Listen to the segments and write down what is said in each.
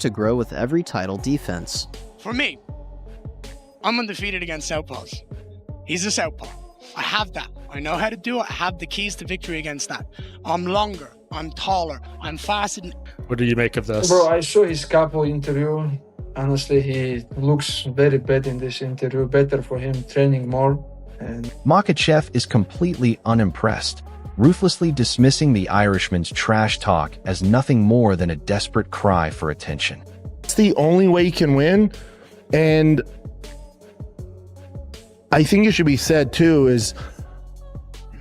to grow with every title defense. For me, I'm undefeated against southpaws. He's a southpaw. I have that. I know how to do it. I have the keys to victory against that. I'm longer. I'm taller. I'm faster. What do you make of this? Bro, I saw his couple interview. Honestly, he looks very bad in this interview. Better for him training more. And Makhachev is completely unimpressed, ruthlessly dismissing the Irishman's trash talk as nothing more than a desperate cry for attention. It's the only way he can win, and I think it should be said too is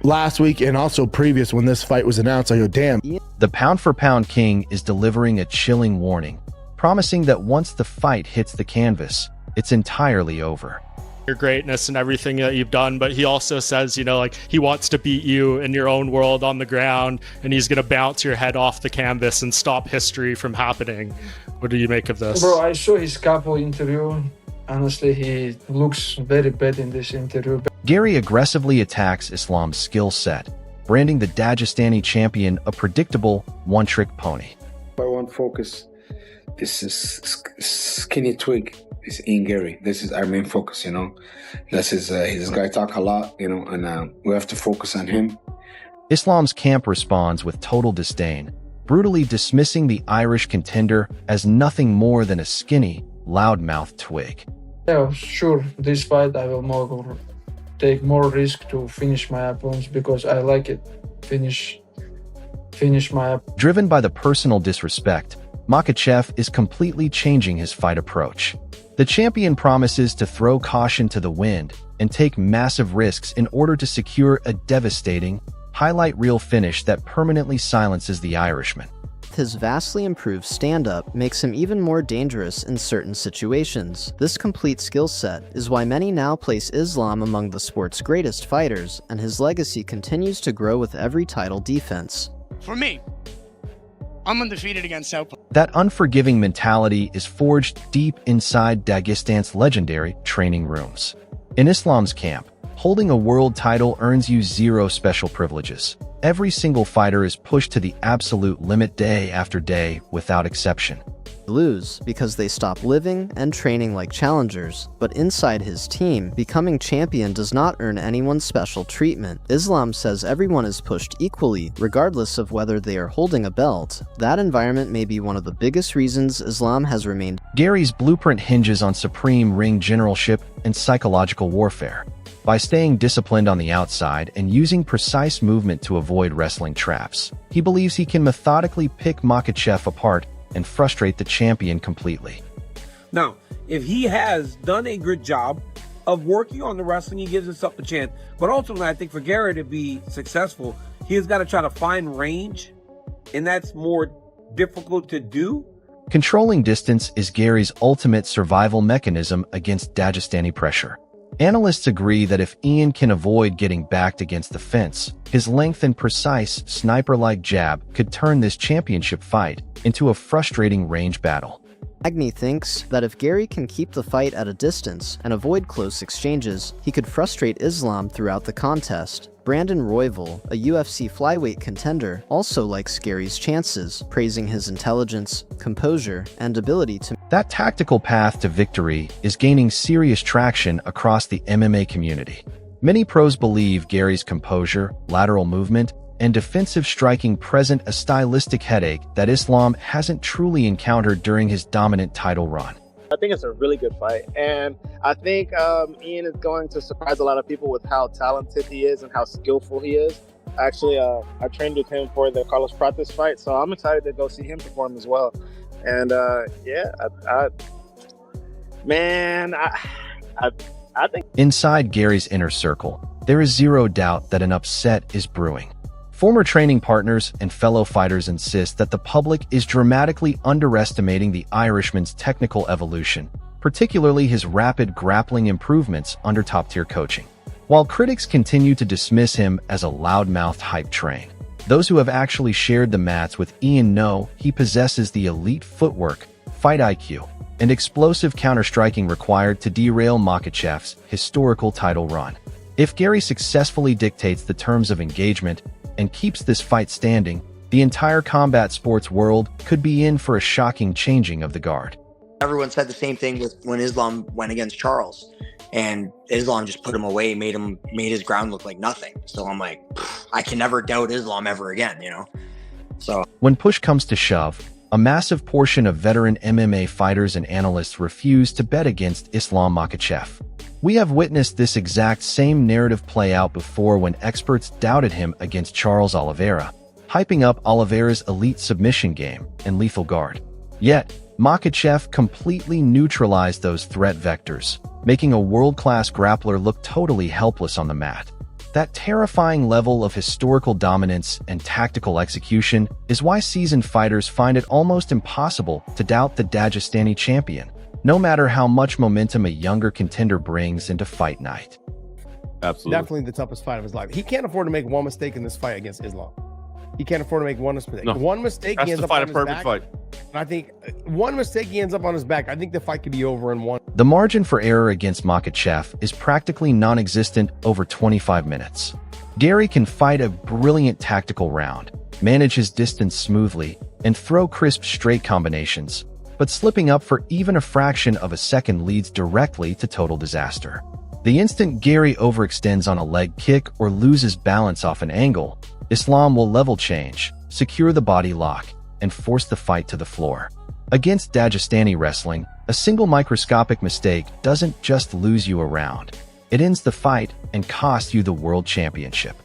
last week and also previous when this fight was announced, I go, damn. The pound-for-pound king is delivering a chilling warning, promising that once the fight hits the canvas, it's entirely over. Your greatness and everything that you've done, but he also says, you know, like he wants to beat you in your own world on the ground, and he's going to bounce your head off the canvas and stop history from happening. What do you make of this? Bro, I saw his couple interview. Honestly, he looks very bad in this interview. Garry aggressively attacks Islam's skill set, branding the Dagestani champion a predictable one-trick pony. I want focus. This is skinny twig. It's Ian Garry. This is our main focus, you know. This guy talk a lot, you know, and we have to focus on him. Islam's camp responds with total disdain, brutally dismissing the Irish contender as nothing more than a skinny, loudmouth twig. Yeah, sure, this fight I will take more risk to finish my opponents because I like it. Finish my opponents. Driven by the personal disrespect, Makhachev is completely changing his fight approach. The champion promises to throw caution to the wind and take massive risks in order to secure a devastating, highlight reel finish that permanently silences the Irishman. His vastly improved stand-up makes him even more dangerous in certain situations. This complete skill set is why many now place Islam among the sport's greatest fighters, and his legacy continues to grow with every title defense. For me, I'm undefeated against southpaw. That unforgiving mentality is forged deep inside Dagestan's legendary training rooms. In Islam's camp, holding a world title earns you zero special privileges. Every single fighter is pushed to the absolute limit day after day without exception. Lose because they stop living and training like challengers, but inside his team, becoming champion does not earn anyone special treatment. Islam says everyone is pushed equally, regardless of whether they are holding a belt. That environment may be one of the biggest reasons Islam has remained. Garry's blueprint hinges on supreme ring generalship and psychological warfare. By staying disciplined on the outside and using precise movement to avoid wrestling traps, he believes he can methodically pick Makhachev apart and frustrate the champion completely. Now, if he has done a good job of working on the wrestling, he gives himself a chance. But ultimately, I think for Garry to be successful, he has got to try to find range, and that's more difficult to do. Controlling distance is Garry's ultimate survival mechanism against Dagestani pressure. Analysts agree that if Ian can avoid getting backed against the fence, his length and precise, sniper-like jab could turn this championship fight into a frustrating range battle. Agni thinks that if Garry can keep the fight at a distance and avoid close exchanges, he could frustrate Islam throughout the contest. Brandon Royval, a UFC flyweight contender, also likes Garry's chances, praising his intelligence, composure, and ability to... That tactical path to victory is gaining serious traction across the MMA community. Many pros believe Garry's composure, lateral movement, and defensive striking present a stylistic headache that Islam hasn't truly encountered during his dominant title run. I think it's a really good fight, and I think Ian is going to surprise a lot of people with how talented he is and how skillful he is. Actually, I trained with him for the Carlos Prates fight, so I'm excited to go see him perform as well. And yeah, I think... Inside Garry's inner circle, there is zero doubt that an upset is brewing. Former training partners and fellow fighters insist that the public is dramatically underestimating the Irishman's technical evolution, particularly his rapid grappling improvements under top-tier coaching. While critics continue to dismiss him as a loudmouthed hype train, those who have actually shared the mats with Ian know he possesses the elite footwork, fight IQ, and explosive counter-striking required to derail Makhachev's historical title run. If Garry successfully dictates the terms of engagement and keeps this fight standing, The entire combat sports world could be in for a shocking changing of the guard. Everyone said the same thing with when Islam went against Charles, and Islam just put him away, made his ground look like nothing. So I'm like, I can never doubt Islam ever again, you know? So when push comes to shove, a massive portion of veteran MMA fighters and analysts refuse to bet against Islam Makhachev. We have witnessed this exact same narrative play out before when experts doubted him against Charles Oliveira, hyping up Oliveira's elite submission game and lethal guard. Yet, Makhachev completely neutralized those threat vectors, making a world-class grappler look totally helpless on the mat. That terrifying level of historical dominance and tactical execution is why seasoned fighters find it almost impossible to doubt the Dagestani champion, no matter how much momentum a younger contender brings into fight night. Absolutely. Definitely the toughest fight of his life. He can't afford to make one mistake in this fight against Islam. He can't afford to make one mistake. No. One mistake, Has he ends to up fight on a his perfect back. fight. And I think one mistake, he ends up on his back. I think the fight could be over in one. The margin for error against Makhachev is practically non-existent over 25 minutes. Garry can fight a brilliant tactical round, manage his distance smoothly, and throw crisp straight combinations, but slipping up for even a fraction of a second leads directly to total disaster. The instant Garry overextends on a leg kick or loses balance off an angle, Islam will level change, secure the body lock, and force the fight to the floor. Against Dagestani wrestling, a single microscopic mistake doesn't just lose you a round. It ends the fight and costs you the world championship.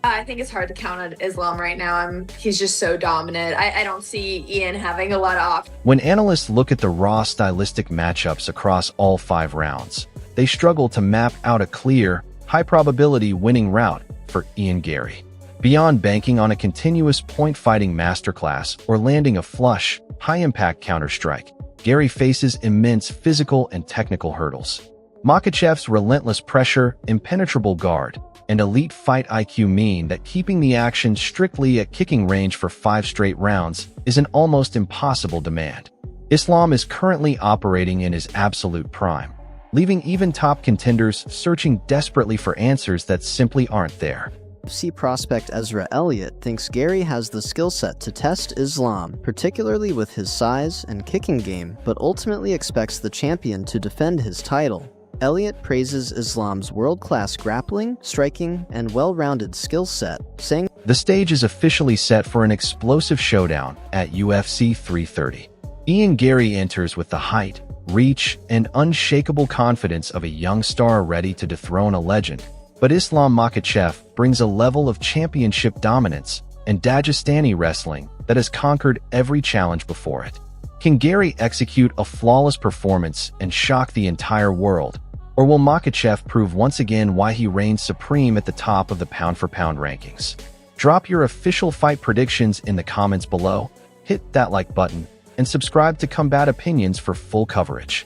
I think it's hard to count on Islam right now. He's just so dominant. I don't see Ian having a lot of options. When analysts look at the raw stylistic matchups across all 5 rounds, they struggle to map out a clear, high-probability winning route for Ian Garry. Beyond banking on a continuous point-fighting masterclass or landing a flush, high-impact counter-strike, Garry faces immense physical and technical hurdles. Makhachev's relentless pressure, impenetrable guard, and elite fight IQ mean that keeping the action strictly at kicking range for 5 straight rounds is an almost impossible demand. Islam is currently operating in his absolute prime, leaving even top contenders searching desperately for answers that simply aren't there. UFC prospect Ezra Elliott thinks Garry has the skill set to test Islam, particularly with his size and kicking game, but ultimately expects the champion to defend his title. Elliott praises Islam's world-class grappling, striking, and well-rounded skill set, saying, "The stage is officially set for an explosive showdown at UFC 330. Ian Garry enters with the height, reach, and unshakable confidence of a young star ready to dethrone a legend. But Islam Makhachev brings a level of championship dominance and Dagestani wrestling that has conquered every challenge before it. Can Garry execute a flawless performance and shock the entire world? Or will Makhachev prove once again why he reigns supreme at the top of the pound-for-pound rankings? Drop your official fight predictions in the comments below, hit that like button, and subscribe to Combat Opinions for full coverage.